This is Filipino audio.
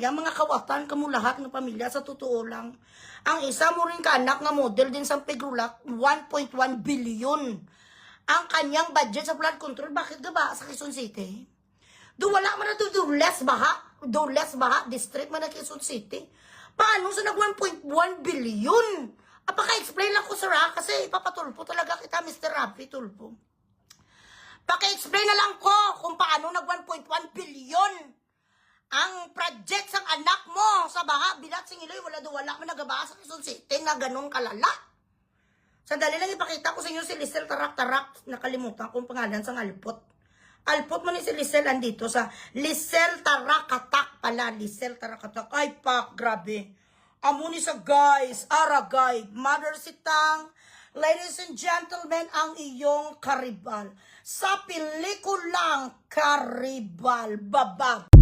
Sayang mga kawatan kamo lahat ng pamilya sa totoo lang. Ang isa mo rin kaanak nga model din sa Pegrulak, 1.1 billion. Ang kanyang budget sa flood control, bakit ba sa Quezon City? Do wala man na do less baha district man na Quezon City. Paano sa nag 1.1 billion? Paka-explain lang ko sir ha, kasi ipapatulpo talaga kita Mr. Rafi Tulpo. Paki-explain na lang ko kung paano nag 1.1 billion ang project sang anak mo sa baha. Bilat singiloy, wala man nagabaha sa Quezon City na ganun kalala. Sandali lang ipakita ko sa inyo si Lisel Tarak-Tarak. Nakalimutan kong pangalan sang Alpot. Alpot mo ni si Lisel andito sa Lisel Tarak-Tarak pala. Lisel Tarak-Tarak. Ay pak, grabe. Amo ni sa guys, aragay, mother sitang. Ladies and gentlemen, ang iyong karibal. Sa pelikulang Karibal, babag.